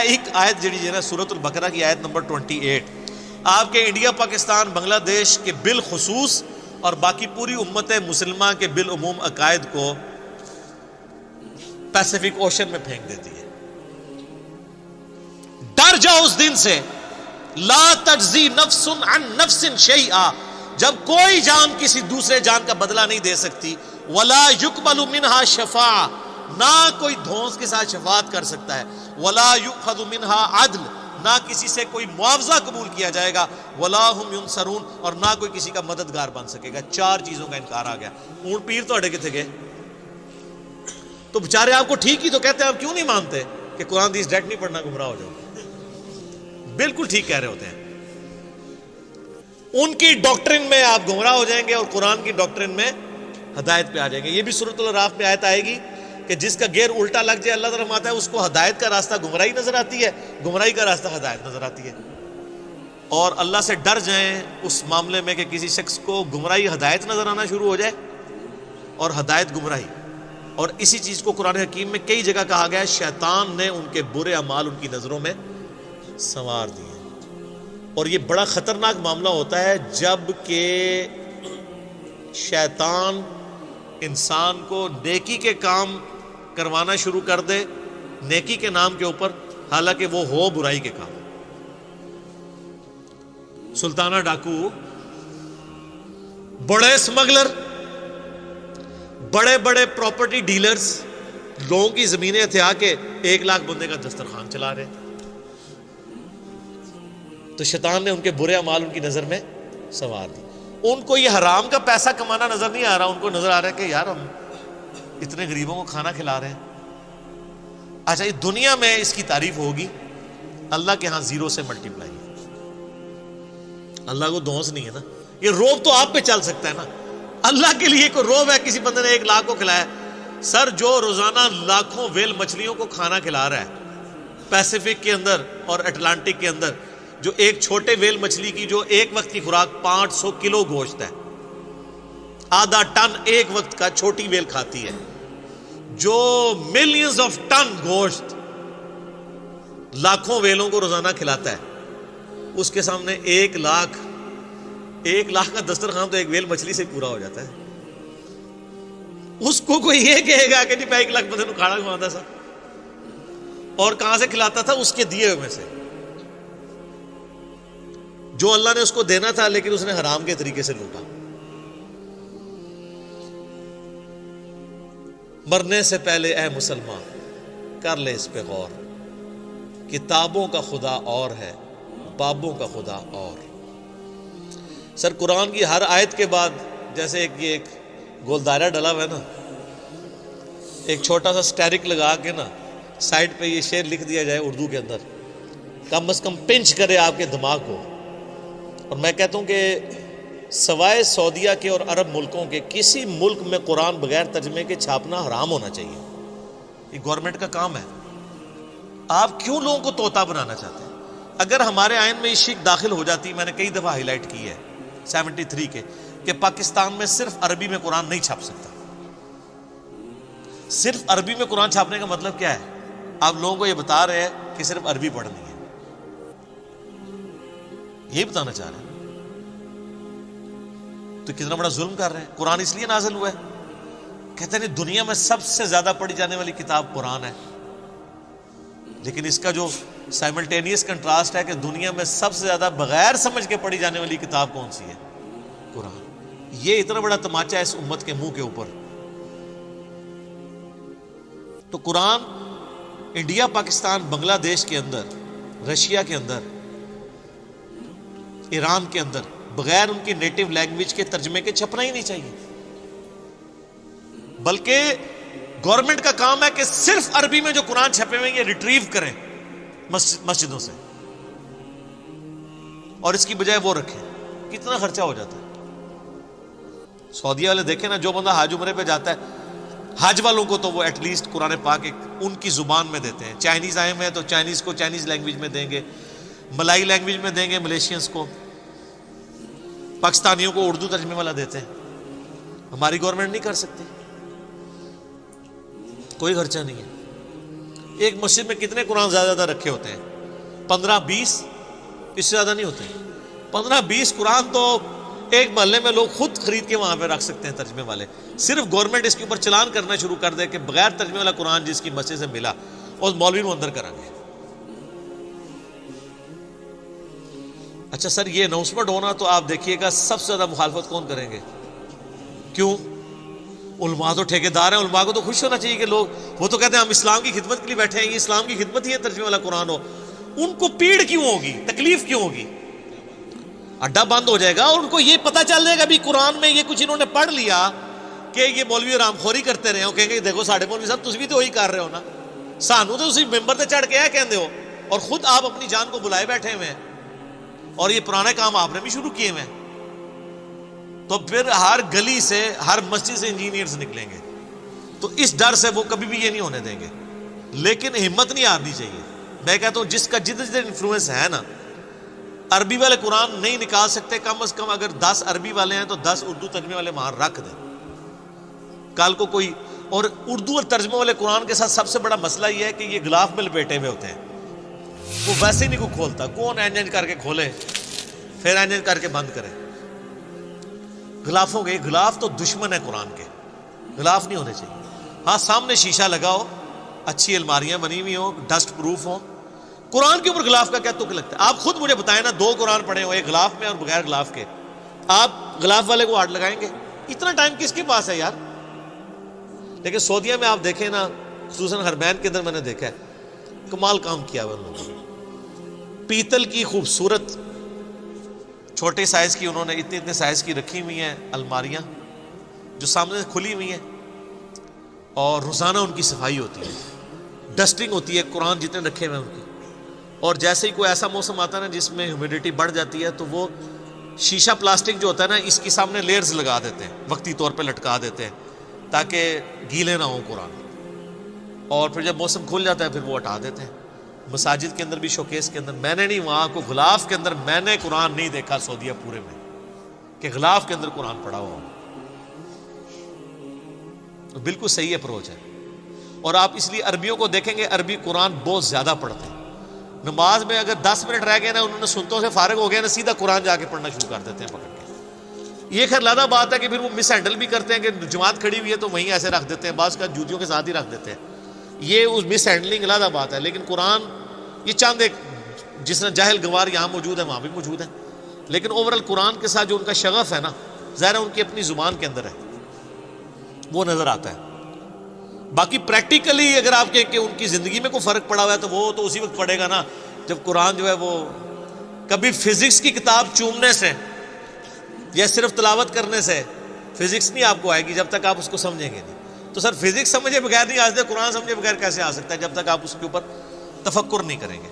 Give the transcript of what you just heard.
ایک آیت جڑی ہے نا سورۃ البقرہ کی آیت نمبر 28، آپ کے انڈیا پاکستان بنگلہ دیش کے بالخصوص اور باقی پوری امت مسلمہ کے بالعموم عقائد کو پیسیفک اوشن میں پھینک دیتی ہے۔ ڈر جاؤ اس دن سے، لا تجزی نفس عن نفس شیئا، جب کوئی جان کسی دوسرے جان کا بدلہ نہیں دے سکتی، ولا یقبل منہا شفاعہ، نہ کوئی دھونس کے ساتھ شفاعت کر سکتا ہے، ولا یؤخذ منہا عدل، نہ کسی سے کوئی معاوضہ قبول کیا جائے گا، ولا ہم ینصرون، اور نہ کوئی کسی کا مددگار بن سکے گا۔ چار چیزوں کا انکار آ گیا۔ اونٹ پیر تو اڑے کتنے گئے؟ تو بےچارے آپ کو ٹھیک ہی تو کہتے ہیں، آپ کیوں نہیں مانتے کہ قرآن حدیث ڈائریکٹ نہیں پڑھنا گمراہ ہو جاؤ؟ بالکل ٹھیک کہہ رہے ہوتے ہیں۔ ان کی ڈاکٹرن میں آپ گمراہ ہو جائیں گے اور قرآن کی ڈاکٹرن میں ہدایت پہ آ جائیں گے۔ یہ بھی سورۃ الاعراف میں آیت آئے گی کہ جس کا گیئر الٹا لگ جائے، اللہ تعالیٰ فرماتا ہے اس کو ہدایت کا راستہ گمراہی نظر آتی ہے، گمراہی کا راستہ ہدایت نظر آتی ہے۔ اور اللہ سے ڈر جائیں اس معاملے میں کہ کسی شخص کو گمراہی ہدایت نظر آنا شروع ہو جائے اور ہدایت گمراہی۔ اور اسی چیز کو قرآن حکیم میں کئی جگہ کہا گیا ہے، شیطان نے ان کے برے اعمال ان کی نظروں میں سنوار دیے۔ اور یہ بڑا خطرناک معاملہ ہوتا ہے جب کہ شیطان انسان کو نیکی کے کام کروانا شروع کر دے نیکی کے نام کے اوپر، حالانکہ وہ ہو برائی کے کام۔ سلطانہ ڈاکو، بڑے اسمگلر، بڑے بڑے پراپرٹی ڈیلرز لوگوں کی زمینیں ہتھیا کے 1 لاکھ بندے کا دسترخوان چلا رہے، تو شیطان نے ان کے برے اعمال ان کی نظر میں سنوار دی۔ ان کو یہ حرام کا پیسہ کمانا نظر نہیں آ رہا، ان کو نظر آ رہا ہے کہ یار ہم اتنے غریبوں کو کھانا کھلا رہے ہیں۔ اچھا، یہ دنیا میں اس کی تعریف ہوگی، اللہ کے ہاں 0 سے ملٹیپلائی ہے۔ اللہ کو دھونس نہیں ہے نا، یہ روب تو آپ پہ چل سکتا ہے نا۔ اللہ کے لیے کوئی روب ہے کسی بندے نے 1 لاکھ کو کھلایا؟ سر، جو روزانہ لاکھوں ویل مچھلیوں کو کھانا کھلا رہا ہے پیسیفک کے اندر اور اٹلانٹک کے اندر، جو ایک چھوٹے ویل مچھلی کی جو ایک وقت کی خوراک 500 کلو گوشت ہے، آدھا ٹن ایک وقت کا چھوٹی ویل کھاتی ہے، جو ملینز آف ٹن گوشت لاکھوں ویلوں کو روزانہ کھلاتا ہے، اس کے سامنے 1 لاکھ کا دسترخوان تو ایک ویل مچھلی سے پورا ہو جاتا ہے۔ اس کو کوئی یہ کہے گا کہ نہیں میں 1 لاکھ بندے کو کھانا کھواتا تھا، اور کہاں سے کھلاتا تھا؟ اس کے دیے ہوئے میں سے، جو اللہ نے اس کو دینا تھا لیکن اس نے حرام کے طریقے سے لوٹا۔ مرنے سے پہلے اے مسلمان کر لے اس پہ غور، کتابوں کا خدا اور ہے، بابوں کا خدا اور۔ سر، قرآن کی ہر آیت کے بعد جیسے ایک گول دائرہ ڈلا ہوا ہے نا، ایک چھوٹا سا سٹیرک لگا کے نا سائڈ پہ یہ شعر لکھ دیا جائے اردو کے اندر، کم از کم پنچ کرے آپ کے دماغ کو۔ اور میں کہتا ہوں کہ سوائے سعودیہ کے اور عرب ملکوں کے کسی ملک میں قرآن بغیر ترجمے کے چھاپنا حرام ہونا چاہیے۔ یہ گورنمنٹ کا کام ہے۔ آپ کیوں لوگوں کو طوطا بنانا چاہتے ہیں؟ اگر ہمارے آئین میں یہ شک داخل ہو جاتی، میں نے کئی دفعہ ہائی لائٹ کی ہے 73 کے، کہ پاکستان میں صرف عربی میں قرآن نہیں چھاپ سکتا۔ صرف عربی میں قرآن چھاپنے کا مطلب کیا ہے؟ آپ لوگوں کو یہ بتا رہے ہیں کہ صرف عربی پڑھنی ہے، یہی بتانا چاہ رہے ہیں۔ تو کتنا بڑا ظلم کر رہے ہیں۔ قرآن اس لیے نازل ہوا ہے، کہتے ہیں دنیا میں سب سے زیادہ پڑھی جانے والی کتاب قرآن ہے، لیکن اس کا جو سائملٹینیس کنٹراسٹ ہے کہ دنیا میں سب سے زیادہ بغیر سمجھ کے پڑھی جانے والی کتاب کون سی ہے؟ قرآن۔ یہ اتنا بڑا تماچا ہے اس امت کے منہ کے اوپر۔ تو قرآن انڈیا، پاکستان، بنگلہ دیش کے اندر، رشیا کے اندر، ایران کے اندر بغیر ان کی نیٹو لینگویج کے ترجمے کے چھپنا ہی نہیں چاہیے، بلکہ گورنمنٹ کا کام ہے کہ صرف عربی میں جو قرآن چھپے ہوئے یہ ریٹریو کریں مسجدوں سے، اور اس کی بجائے وہ رکھیں۔ کتنا خرچہ ہو جاتا ہے۔ سعودیہ والے دیکھیں نا، جو بندہ حج عمرے پہ جاتا ہے، حج والوں کو تو وہ ایٹ لیسٹ قرآن پاک ان کی زبان میں دیتے ہیں۔ چائنیز آئے ہوئے ہیں تو چائنیز کو چائنیز لینگویج میں دیں گے، ملائی لینگویج میں دیں گے ملیشینز کو، پاکستانیوں کو اردو ترجمے والا دیتے ہیں۔ ہماری گورنمنٹ نہیں کر سکتی، کوئی خرچہ نہیں ہے۔ ایک مسجد میں کتنے قرآن زیادہ رکھے ہوتے ہیں؟ 15-20، اس سے زیادہ نہیں ہوتے۔ 15-20 قرآن تو ایک محلے میں لوگ خود خرید کے وہاں پہ رکھ سکتے ہیں ترجمے والے۔ صرف گورنمنٹ اس کے اوپر چلان کرنا شروع کر دے کہ بغیر ترجمے والا قرآن جس کی مسجد سے ملا اور مولوی کو اندر کریں گے۔ اچھا سر، یہ اناؤنسمنٹ ہونا تو آپ دیکھیے گا سب سے زیادہ مخالفت کون کریں گے؟ کیوں؟ علماء تو ٹھیکیدار ہیں، علماء کو تو خوش ہونا چاہیے کہ لوگ، وہ تو کہتے ہیں ہم اسلام کی خدمت کے لیے بیٹھے ہیں، یہ اسلام کی خدمت ہی ہے ترجمے والا قرآن ہو۔ ان کو پیڑ کیوں ہوگی، تکلیف کیوں ہوگی؟ اڈا بند ہو جائے گا اور ان کو یہ پتہ چل جائے گا بھی قرآن میں یہ کچھ انہوں نے پڑھ لیا کہ یہ مولوی رام خوری کرتے رہے ہو، کہیں گے دیکھو ساڑھے مولوی صاحب تسی بھی تو وہی کر رہے ہو نا، سانو تو اسی ممبر تے چڑھ کے ہے کہندے ہو، اور خود آپ اپنی جان کو بلائے بیٹھے ہوئے ہیں، اور یہ پرانے کام آپ نے بھی شروع کیے ہوئے ہیں۔ تو پھر ہر گلی سے، ہر مسجد سے انجینئرز نکلیں گے، تو اس ڈر سے وہ کبھی بھی یہ نہیں ہونے دیں گے۔ لیکن ہمت نہیں ہارنی چاہیے۔ میں کہتا ہوں جس کا جتنے انفلوئنس ہے نا، عربی والے قرآن نہیں نکال سکتے، کم از کم اگر 10 عربی والے ہیں تو 10 اردو ترجمے والے وہاں رکھ دیں۔ کل کو کوئی، اور اردو اور ترجمے والے قرآن کے ساتھ سب سے بڑا مسئلہ یہ ہے کہ یہ غلاف میں لپیٹے ہوئے ہوتے ہیں، وہ ویسے ہی نہیں کو کھولتا، کون اینج کر کے کھولے پھر اینج کر کے بند کرے۔ غلافوں کے، غلاف تو دشمن ہے قرآن کے، غلاف نہیں ہونے چاہیے۔ ہاں سامنے شیشہ لگاؤ، اچھی الماریاں بنی ہوئی ہوں، ڈسٹ پروف ہوں۔ قرآن کے اوپر غلاف کا کیا تک لگتا ہے؟ آپ خود مجھے بتائیں نا، 2 قرآن پڑھے ہوئے، ایک غلاف میں اور بغیر غلاف کے، آپ غلاف والے کو ہاتھ لگائیں گے؟ اتنا ٹائم کس کے پاس ہے یار؟ لیکن سعودیہ میں آپ دیکھیں نا، خصوصاً حرمین کے اندر میں نے دیکھا ہے، کمال کام کیا ہوا انہوں نے۔ پیتل کی خوبصورت چھوٹے سائز کی انہوں نے اتنے سائز کی رکھی ہوئی ہیں الماریاں جو سامنے سے کھلی ہوئی ہیں، اور روزانہ ان کی صفائی ہوتی ہے، ڈسٹنگ ہوتی ہے، قرآن جتنے رکھے ہوئے ہیں ان کی۔ اور جیسے ہی کوئی ایسا موسم آتا ہے نا جس میں ہیومیڈیٹی بڑھ جاتی ہے، تو وہ شیشہ پلاسٹک جو ہوتا ہے نا، اس کی سامنے لیئرز لگا دیتے ہیں، وقتی طور پہ لٹکا دیتے ہیں تاکہ گیلے نہ ہوں قرآن، اور پھر جب موسم کھل جاتا ہے پھر وہ ہٹا دیتے ہیں۔ مساجد کے اندر بھی، شوکیس کے اندر، میں نے نہیں، وہاں کو غلاف کے اندر میں نے قرآن نہیں دیکھا سعودیہ پورے میں کہ غلاف کے اندر قرآن پڑھا ہوا ہو۔ بالکل صحیح اپروچ ہے۔ اور آپ اس لیے عربیوں کو دیکھیں گے، عربی قرآن بہت زیادہ پڑھتے ہیں۔ نماز میں اگر 10 منٹ رہ گئے نا، انہوں نے سنتوں سے فارغ ہو گیا نا، سیدھا قرآن جا کے پڑھنا شروع کر دیتے ہیں پکڑ کے۔ یہ خیر لادہ بات ہے کہ پھر وہ مس ہینڈل بھی کرتے ہیں کہ جماعت کھڑی ہوئی ہے تو وہیں ایسے رکھ دیتے ہیں، بعض کا جوتیوں کے ساتھ ہی رکھ دیتے ہیں، یہ اس مس ہینڈلنگ لادہ بات ہے۔ لیکن قرآن یہ چاند ایک، جس نے جاہل گوار یہاں موجود ہے وہاں بھی موجود ہے، لیکن اوورال قرآن کے ساتھ جو ان کا شغف ہے نا، ظاہر ہے ان کی اپنی زبان کے اندر ہے، وہ نظر آتا ہے۔ باقی پریکٹیکلی اگر آپ کہیں کہ ان کی زندگی میں کوئی فرق پڑا ہوا ہے تو وہ تو اسی وقت پڑے گا نا جب قرآن جو ہے وہ کبھی فزکس کی کتاب چومنے سے یا صرف تلاوت کرنے سے فزکس نہیں آپ کو آئے گی جب تک آپ اس کو سمجھیں گے نہیں۔ تو سر فزکس سمجھے بغیر نہیں آ سکتے، قرآن سمجھے بغیر کیسے آ سکتا ہے جب تک آپ اس کے اوپر تفکر نہیں کریں گے۔